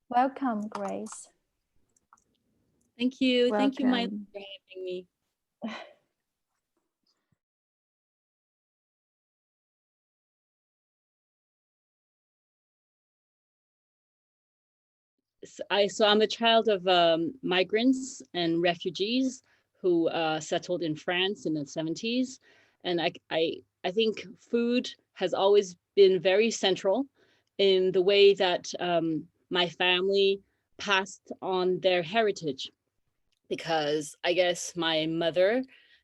Welcome, Grace. Thank you. Welcome. Thank you, Mai Ling, for having me. So I'm a child of migrants and refugees who settled in France in the 70s. And I think food has always been very central in the way that my family passed on their heritage. Because I guess my mother,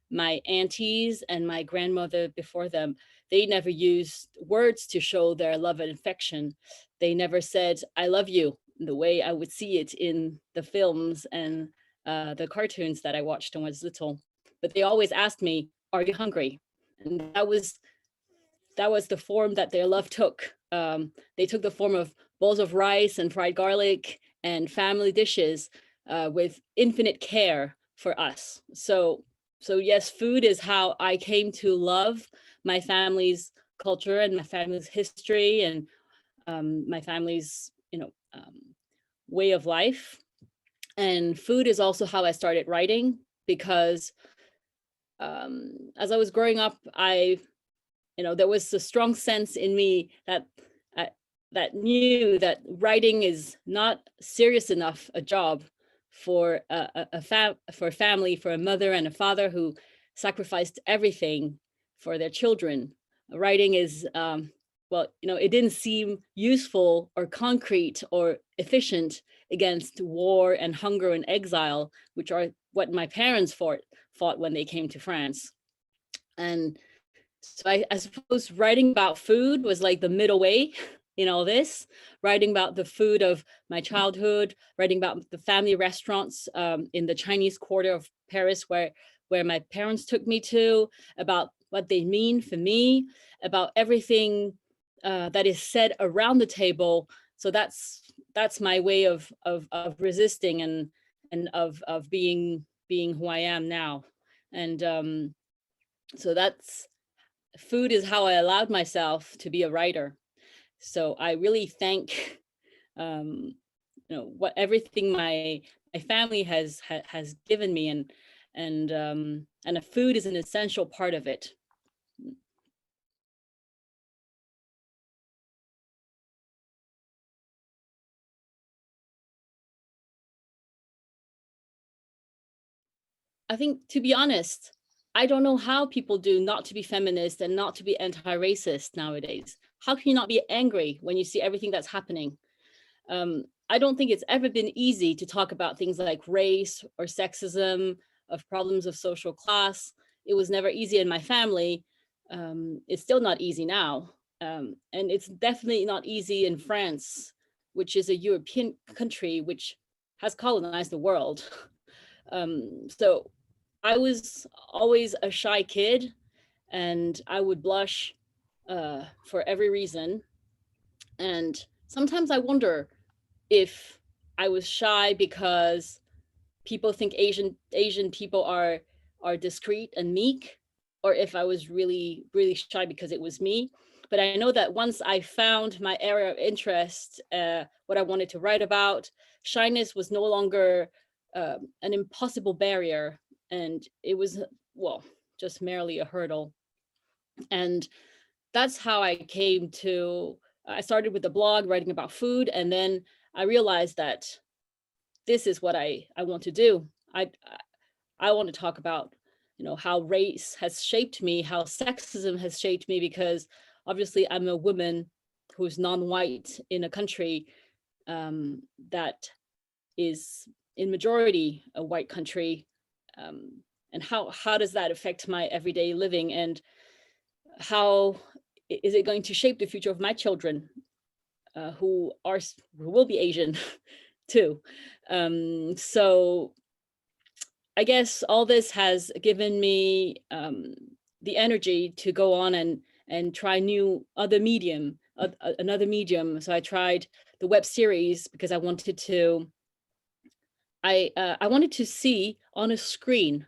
my aunties, and my grandmother before them, they never used words to show their love and affection. They never said, I love you, the way I would see it in the films and the cartoons that I watched when I was little. But they always asked me, are you hungry? And that was the form that their love took. They took the form of bowls of rice and fried garlic and family dishes with infinite care for us. So yes, food is how I came to love my family's culture and my family's history and my family's way of life. And food is also how I started writing because as I was growing up, there was a strong sense in me that uh, that knew that writing is not serious enough a job for for a family, for a mother and a father who sacrificed everything for their children. Writing is it didn't seem useful or concrete or efficient against war and hunger and exile, which are what my parents fought when they came to France. And so I suppose writing about food was like the middle way in all this, writing about the food of my childhood, writing about the family restaurants in the Chinese quarter of Paris where my parents took me to, about what they mean for me, about everything that is said around the table. So that's my way of resisting and of being who I am now. And so that's food is how I allowed myself to be a writer. So I really thank what everything my family has given me, and a food is an essential part of it. I think, to be honest, I don't know how people do not to be feminist and not to be anti-racist nowadays. How can you not be angry when you see everything that's happening? I don't think it's ever been easy to talk about things like race or sexism, of problems of social class. It was never easy in my family. It's still not easy now. And it's definitely not easy in France, which is a European country which has colonized the world. So I was always a shy kid, and I would blush for every reason. And sometimes I wonder if I was shy because people think Asian people are discreet and meek, or if I was really shy because it was me. But I know that once I found my area of interest, what I wanted to write about, shyness was no longer an impossible barrier, and it was just merely a hurdle. And that's how I came to. I started with a blog writing about food, and then I realized that this is what I want to do. I want to talk about, how race has shaped me, how sexism has shaped me, because obviously I'm a woman who's non-white in a country that is in majority a white country, and how does that affect my everyday living, and how is it going to shape the future of my children, who will be Asian too. So I guess all this has given me the energy to go on and try another medium. So I tried the web series because I wanted to. I wanted to see on a screen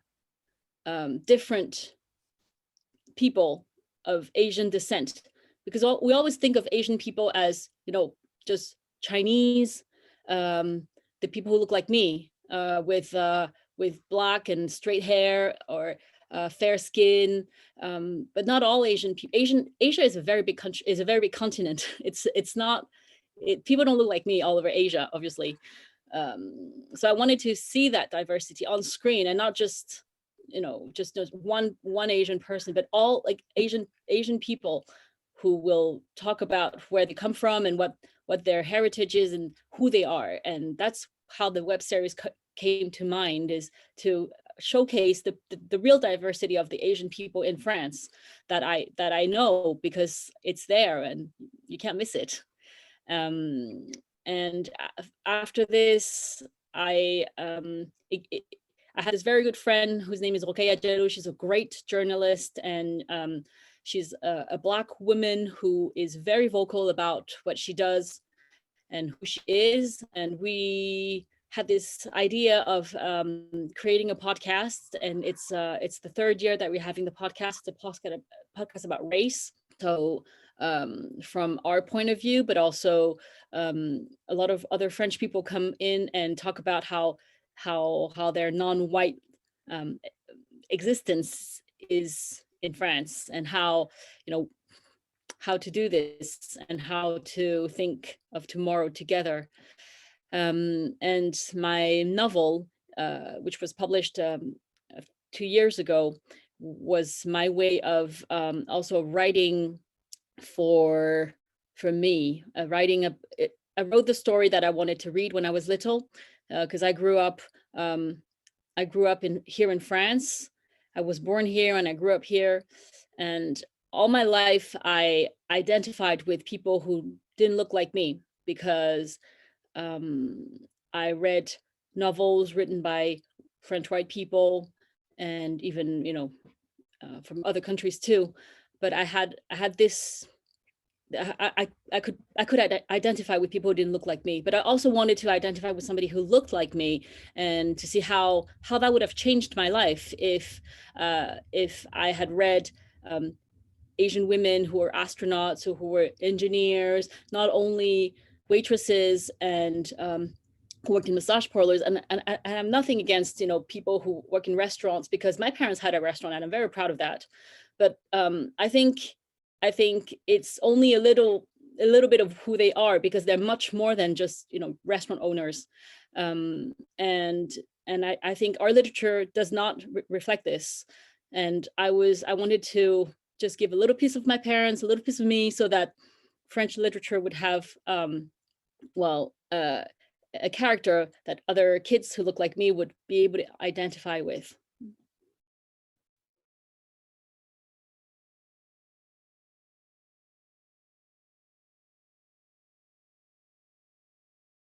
different people of Asian descent, because we always think of Asian people as just Chinese, the people who look like me, with black and straight hair, or fair skin, but not all Asian people. Asia is a very big country, is a very big continent. It's not, people don't look like me all over Asia, obviously. So I wanted to see that diversity on screen, and not just, just one Asian person, but all, like, Asian people who will talk about where they come from and what their heritage is and who they are. And that's how the web series came to mind, is to showcase the real diversity of the Asian people in France that I know, because it's there and you can't miss it. And after this, I I had this very good friend whose name is Rokeya Jeru. She's a great journalist, and she's a Black woman who is very vocal about what she does and who she is. And we had this idea of creating a podcast, and it's the third year that we're having the podcast. It's a podcast about race. So from our point of view, but also a lot of other French people come in and talk about how their non-white existence is in France, and how, how to do this and how to think of tomorrow together. And my novel, which was published 2 years ago, was my way of also writing for me, I wrote the story that I wanted to read when I was little, because I grew up here in France. I was born here and I grew up here, and all my life I identified with people who didn't look like me, because I read novels written by French white people, and even, from other countries too. But I had this, I could identify with people who didn't look like me, but I also wanted to identify with somebody who looked like me, and to see how that would have changed my life if I had read Asian women who were astronauts, or who were engineers, not only waitresses, and who worked in massage parlors. And I'm nothing against, people who work in restaurants, because my parents had a restaurant and I'm very proud of that. But I think it's only a little bit of who they are, because they're much more than just, restaurant owners. And I think our literature does not reflect this. And I wanted to just give a little piece of my parents, a little piece of me, so that French literature would have, a character that other kids who look like me would be able to identify with.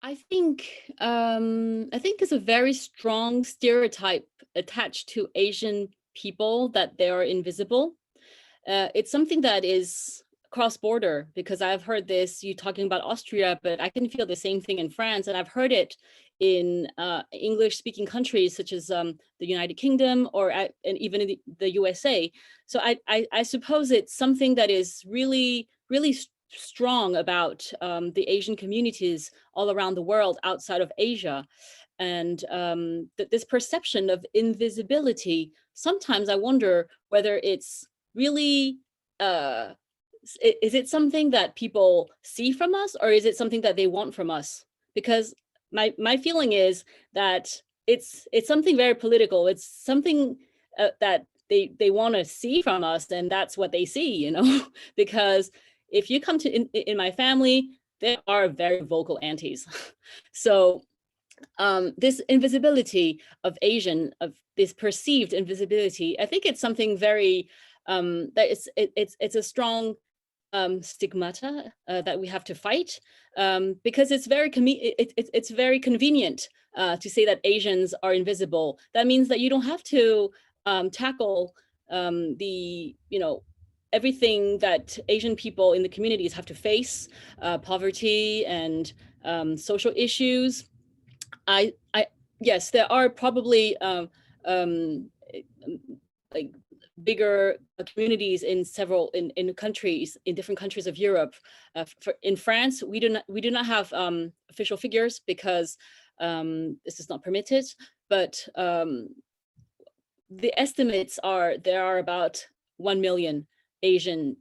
I think there's a very strong stereotype attached to Asian people, that they are invisible. It's something that is cross-border, because I've heard this, you talking about Austria, but I can feel the same thing in France, and I've heard it in English-speaking countries such as the United Kingdom, and even in the USA. So I suppose it's something that is really, really strong about the Asian communities all around the world outside of Asia. And this perception of invisibility, sometimes I wonder whether it's really, is it something that people see from us, or is it something that they want from us? Because my feeling is that it's something very political. It's something that they want to see from us, and that's what they see, because if you come to in my family, there are very vocal aunties. So this invisibility of Asian, of this perceived invisibility, I think it's something very that it's a strong stigmata that we have to fight, because it's very it's very convenient to say that Asians are invisible. That means that you don't have to tackle the everything that Asian people in the communities have to face, poverty and social issues. I yes, there are probably like bigger communities in countries, in different countries of Europe. In France, we do not have official figures because this is not permitted, but the estimates are there are about 1 million Asian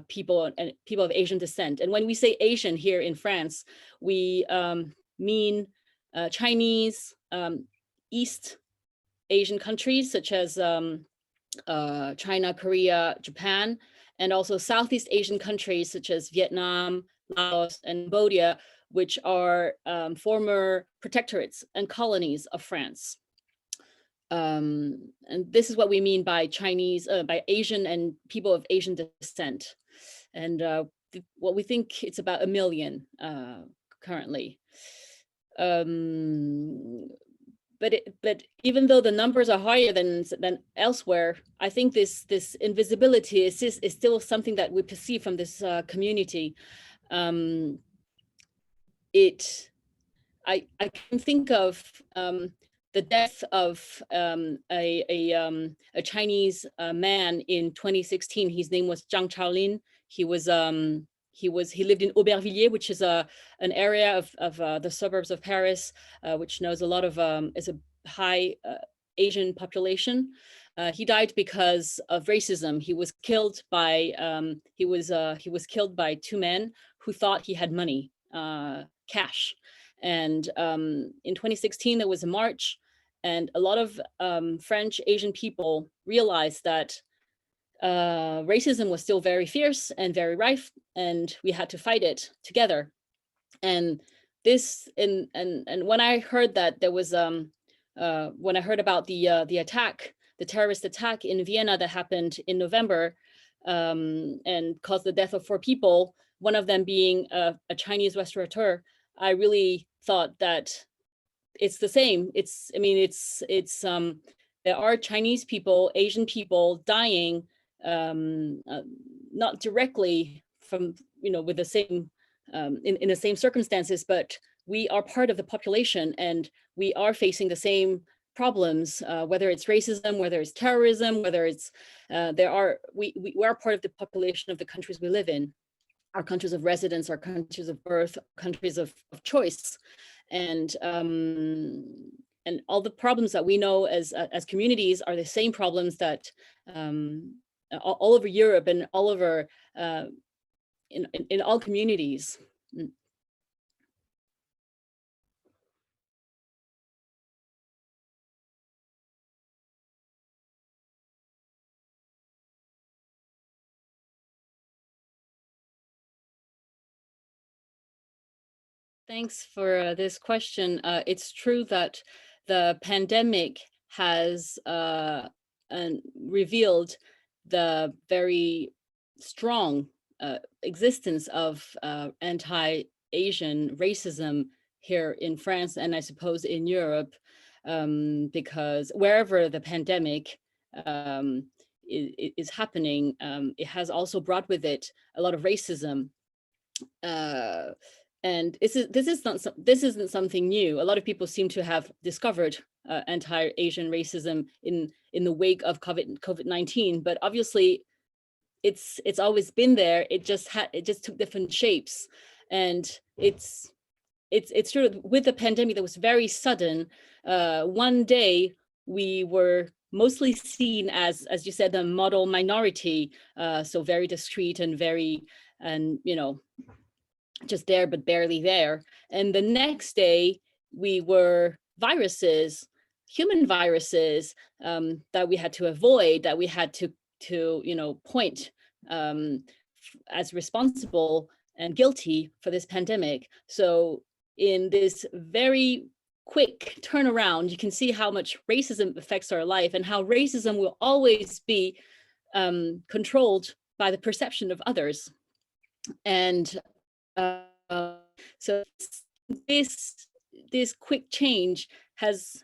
people and people of Asian descent. And when we say Asian here in France, we mean Chinese, East Asian countries such as China, Korea, Japan, and also Southeast Asian countries such as Vietnam, Laos, and Cambodia, which are former protectorates and colonies of France. And this is what we mean by Chinese, by Asian and people of Asian descent. And what we think it's about 1 million currently. But even though the numbers are higher than elsewhere, I think this invisibility is still something that we perceive from this community. I can think of the death of a Chinese man in 2016. His name was Zhang Chaolin. He lived in Aubervilliers, which is an area of the suburbs of Paris, which knows a lot of is a high Asian population. He died because of racism. He was killed by two men who thought he had money, cash. And in 2016, there was a march, and a lot of French Asian people realized that racism was still very fierce and very rife, and we had to fight it together. And this, and when I heard that there was, when I heard about the attack, the terrorist attack in Vienna that happened in November, and caused the death of 4 people, one of them being a Chinese restaurateur, I really thought that it's the same. There are Chinese people, Asian people dying, not directly from, with the same, in the same circumstances, but we are part of the population and we are facing the same problems, whether it's racism, whether it's terrorism, whether it's, we are part of the population of the countries we live in, our countries of residence, our countries of birth, countries of choice. And all the problems that we know as communities are the same problems that all over Europe and all over in all communities. Thanks for this question. It's true that the pandemic has revealed the very strong existence of anti-Asian racism here in France, and I suppose in Europe, because wherever the pandemic is happening, it has also brought with it a lot of racism. And this isn't something new. A lot of people seem to have discovered anti-Asian racism in the wake of COVID-19, but obviously it's always been there. It just took different shapes, and it's true with the pandemic that was very sudden. One day we were mostly seen as you said, the model minority, so very discreet and very, and just there but barely there. And the next day we were viruses, human viruses, that we had to avoid, that we had to point as responsible and guilty for this pandemic. So in this very quick turnaround, you can see how much racism affects our life and how racism will always be controlled by the perception of others. And so this quick change has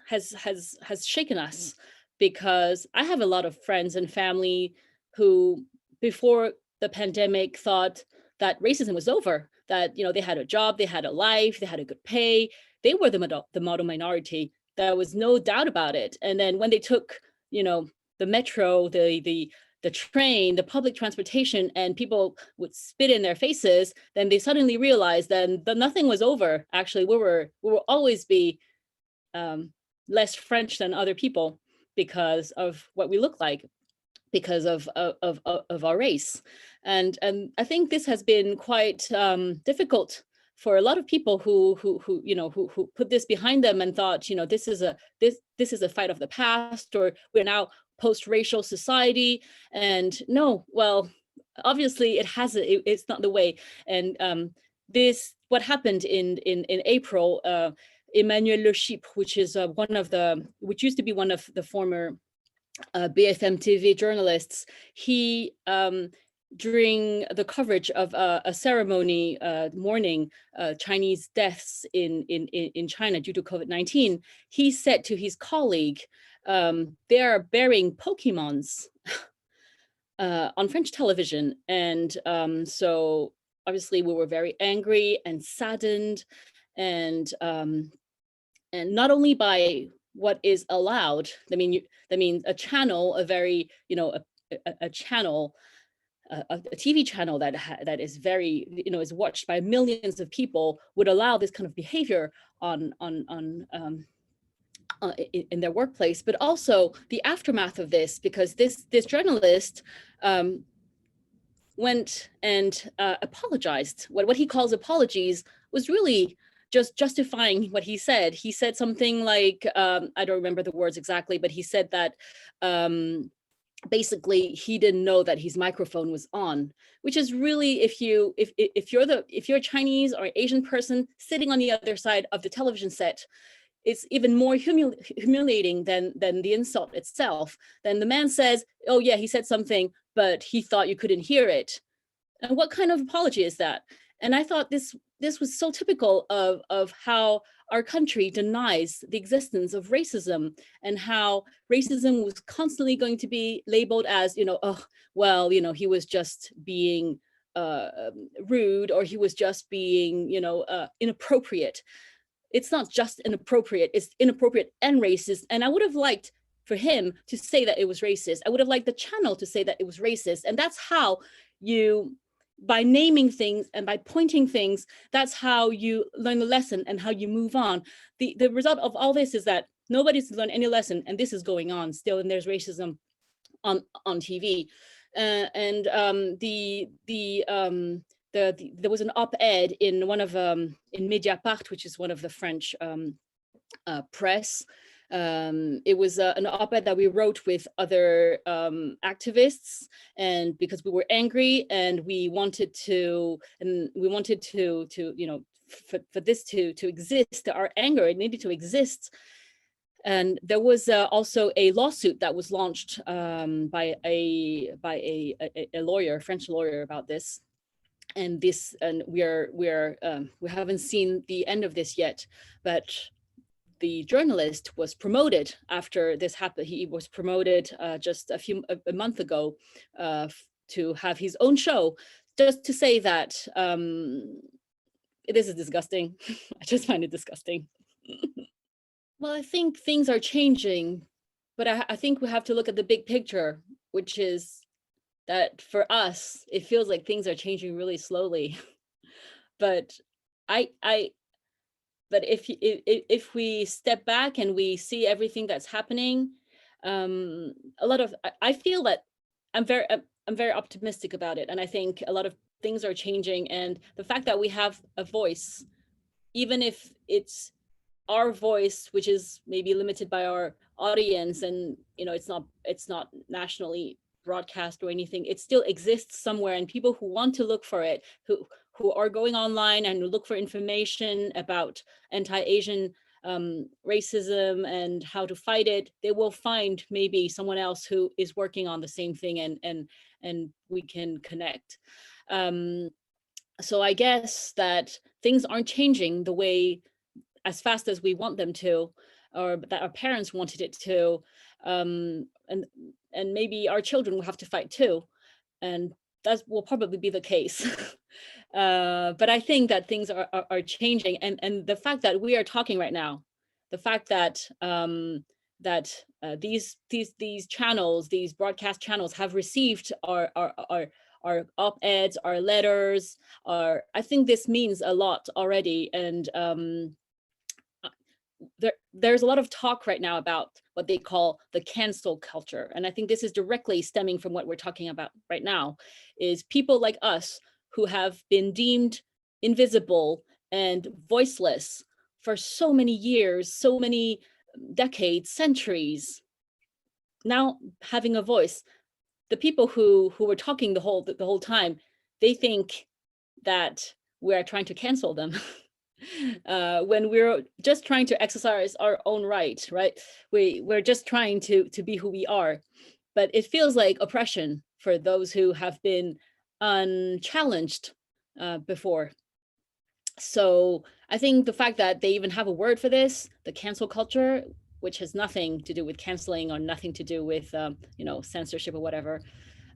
shaken us, because I have a lot of friends and family who before the pandemic thought that racism was over, that they had a job, they had a life, they had a good pay, they were the model minority. There was no doubt about it. And then when they took metro, the train, the public transportation, and people would spit in their faces, then they suddenly realized then that nothing was over. Actually, we will always be less French than other people because of what we look like, because of our race. And I think this has been quite difficult for a lot of people who you know who put this behind them and thought, you know, this is a fight of the past, or we're now post-racial society. And no, well, obviously it's not the way. And this what happened in April. Emmanuel Le Chypre, which is which used to be one of the former BFM TV journalists, he during the coverage of a ceremony mourning Chinese deaths in China due to COVID-19, he said to his colleague, they are burying Pokemons on French television. And so obviously we were very angry and saddened, and not only by what is allowed. I mean, a channel, a very, you know, a channel, a TV channel that is very, you know, is watched by millions of people, would allow this kind of behavior in their workplace, but also the aftermath of this, because this journalist went and apologized. What he calls apologies was really just justifying what he said. He said something like, I don't remember the words exactly, but he said that basically he didn't know that his microphone was on, which is really, if you're a Chinese or Asian person sitting on the other side of the television set, it's even more humiliating than the insult itself. Then the man says, oh yeah, he said something, but he thought you couldn't hear it. And what kind of apology is that? And I thought this was so typical of how our country denies the existence of racism, and how racism was constantly going to be labeled as, you know, oh, well, you know, he was just being rude, or he was just being, you know, inappropriate. It's not just inappropriate, it's inappropriate and racist. And I would have liked for him to say that it was racist. I would have liked the channel to say that it was racist. And that's how you, by naming things and by pointing things, that's how you learn the lesson and how you move on. The result of all this is that nobody's learned any lesson, and this is going on still, and there's racism on TV. There was an op-ed in one of in Mediapart, which is one of the French press. It was an op-ed that we wrote with other activists, and because we were angry and we wanted to you know, for this to exist, our anger, it needed to exist. And there was also a lawsuit that was launched by a lawyer, a French lawyer, about this. And we haven't seen the end of this yet, but the journalist was promoted after this happened. He was promoted just a month ago to have his own show, just to say that this is disgusting. I just find it disgusting. Well, I think things are changing, but I think we have to look at the big picture, which is that for us, it feels like things are changing really slowly. But but if we step back and we see everything that's happening, I feel that I'm very optimistic about it, and I think a lot of things are changing. And the fact that we have a voice, even if it's our voice, which is maybe limited by our audience, and you know, it's not nationally broadcast or anything, it still exists somewhere, and people who want to look for it, who are going online and look for information about anti-Asian racism and how to fight it, they will find maybe someone else who is working on the same thing, and we can connect. So I guess that things aren't changing the way as fast as we want them to, or that our parents wanted it to, and maybe our children will have to fight too, and that will probably be the case. But I think that things are changing, and the fact that we are talking right now, the fact that these channels, these broadcast channels, have received our op-eds, our letters, I think this means a lot already. And there's a lot of talk right now about what they call the cancel culture. And I think this is directly stemming from what we're talking about right now, is people like us who have been deemed invisible and voiceless for so many years, so many decades, centuries, now having a voice. The people who were talking the whole time, they think that we're trying to cancel them. When we're just trying to exercise our own right? We're just trying to be who we are. But it feels like oppression for those who have been unchallenged before. So I think the fact that they even have a word for this, the cancel culture, which has nothing to do with canceling or nothing to do with censorship or whatever,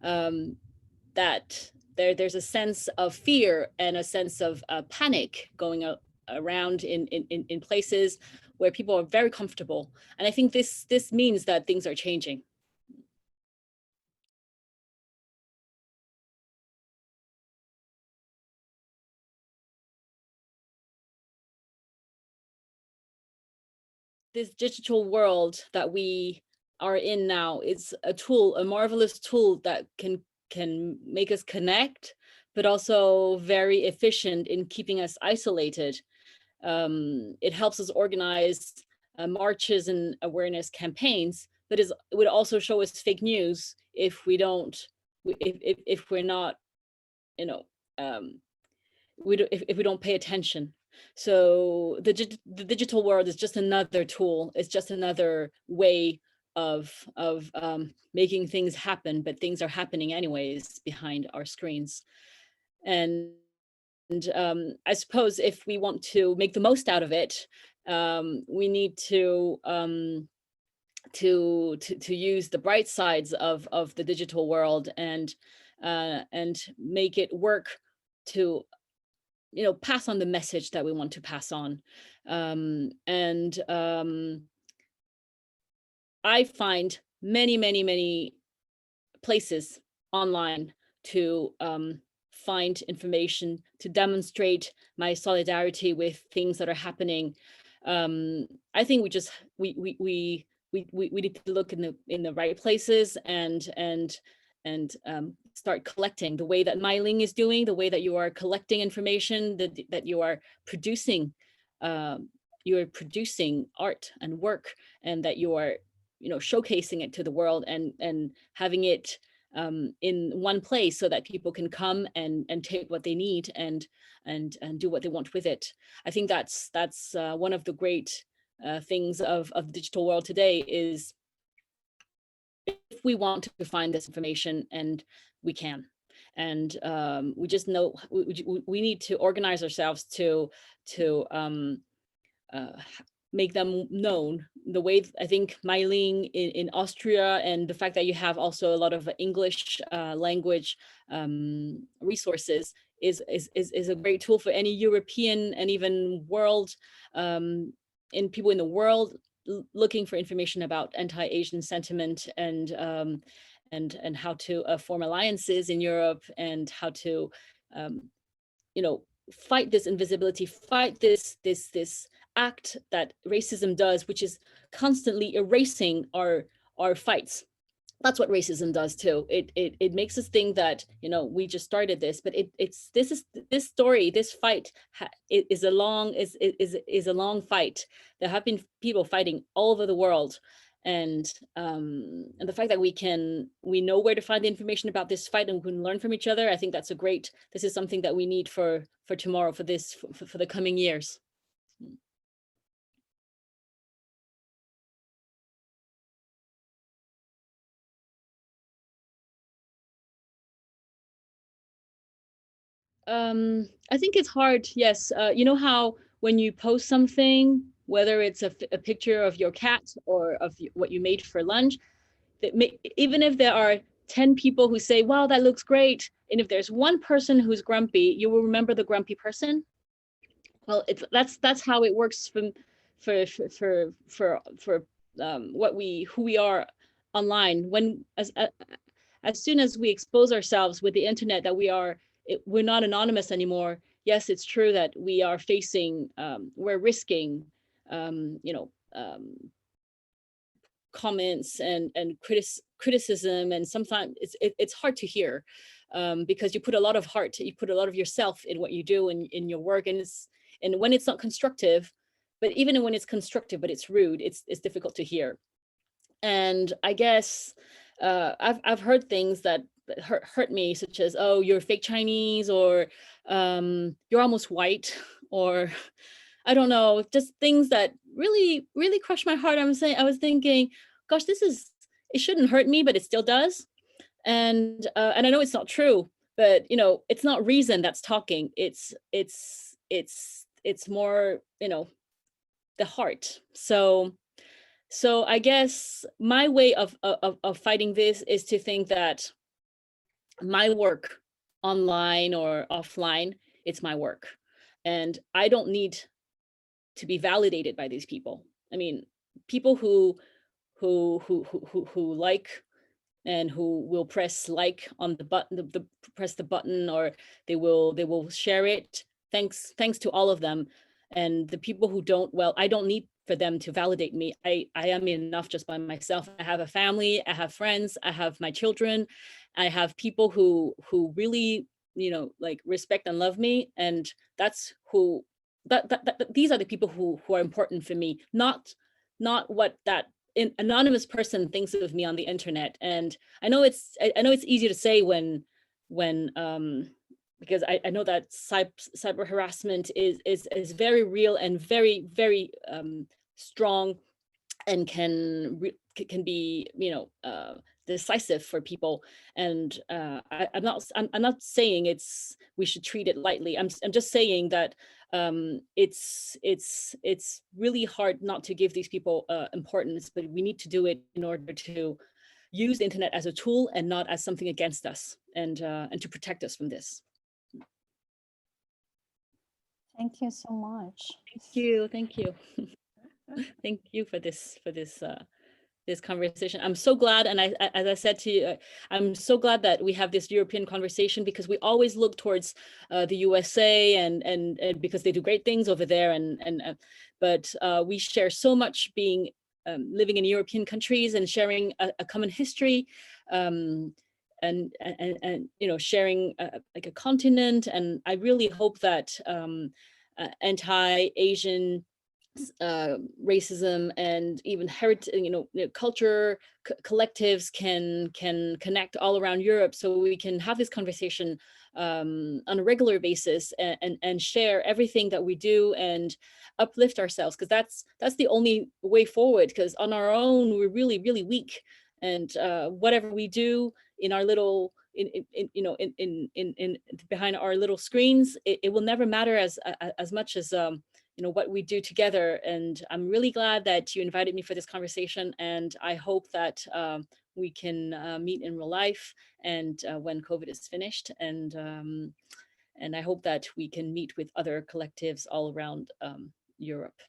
that there's a sense of fear and a sense of panic going around in places where people are very comfortable. And I think this means that things are changing. This digital world that we are in now is a tool, a marvelous tool that can make us connect, but also very efficient in keeping us isolated. It helps us organize marches and awareness campaigns, but it would also show us fake news if we don't, if we're not, you know, if we don't pay attention. So the digital world is just another tool. It's just another way of making things happen, but things are happening anyways behind our screens. And I suppose if we want to make the most out of it, we need to use the bright sides of the digital world and make it work to pass on the message that we want to pass on. I find many places online to find information, to demonstrate my solidarity with things that are happening. I think we need to look in the right places and start collecting the way that Mai Ling is doing, the way that you are collecting information, that you are producing art and work, and that you are showcasing it to the world and having it in one place so that people can come and take what they need and do what they want with it. I think that's one of the great things of the digital world today is if we want to find this information, and we can. And we just know we need to organize ourselves to make them known. The way I think Mai Ling in Austria, and the fact that you have also a lot of English language resources is a great tool for any European and even world in people in the world looking for information about anti-Asian sentiment and how to form alliances in Europe, and how to fight this invisibility, fight this act that racism does, which is constantly erasing our fights. That's what racism does too. It makes us think that we just started this, but this story, this fight is a long fight. There have been people fighting all over the world, and the fact that we know where to find the information about this fight and we can learn from each other. I think this is something that we need for tomorrow, for the coming years. I think it's hard. Yes. You know how when you post something, whether it's a picture of your cat or of what you made for lunch, that even if there are 10 people who say, wow, that looks great, and if there's one person who's grumpy, you will remember the grumpy person. Well, that's how it works for who we are online. When as soon as we expose ourselves with the internet, that we're not anonymous anymore. Yes, it's true that we are facing, we're risking, you know, comments and criticism, and sometimes it's hard to hear, because you put a lot of heart, you put a lot of yourself in what you do and in your work, and when it's not constructive, but even when it's constructive but it's rude, it's difficult to hear. And I guess I've heard things that hurt me, such as, oh, you're fake Chinese, or you're almost white, or I don't know, just things that really, really crushed my heart. I was thinking, gosh, it shouldn't hurt me, but it still does. And I know it's not true, but you know, it's not reason that's talking. It's more, you know, the heart. So I guess my way of fighting this is to think that my work, online or offline, it's my work, and I don't need to be validated by these people. I mean, people who like, and who will press like on the button, press the button, or they will share it. Thanks to all of them. And the people who don't, well, I don't need for them to validate me. I am enough just by myself. I have a family, I have friends, I have my children, I have people who really, you know, like, respect and love me, and that's who these are the people who are important for me, not what that anonymous person thinks of me on the internet. And I know it's easy to say when because I know that cyber harassment is very real and very, very strong, and can be, you know, decisive for people. And I'm not saying we should treat it lightly. I'm just saying that it's really hard not to give these people importance, but we need to do it in order to use the internet as a tool and not as something against us, and to protect us from this. Thank you so much. Thank you. Thank you for this conversation. I'm so glad, and as I said to you, I'm so glad that we have this European conversation, because we always look towards the USA, and because they do great things over there, but we share so much, being living in European countries and sharing a common history, and you know, sharing like a continent. And I really hope that anti-Asian racism and even culture collectives can connect all around Europe, so we can have this conversation on a regular basis, and share everything that we do and uplift ourselves, because that's the only way forward, because on our own we're really, really weak. And whatever we do in our little in behind our little screens, it will never matter as much as you know, what we do together. And I'm really glad that you invited me for this conversation, and I hope that we can meet in real life, and when COVID is finished, and I hope that we can meet with other collectives all around Europe.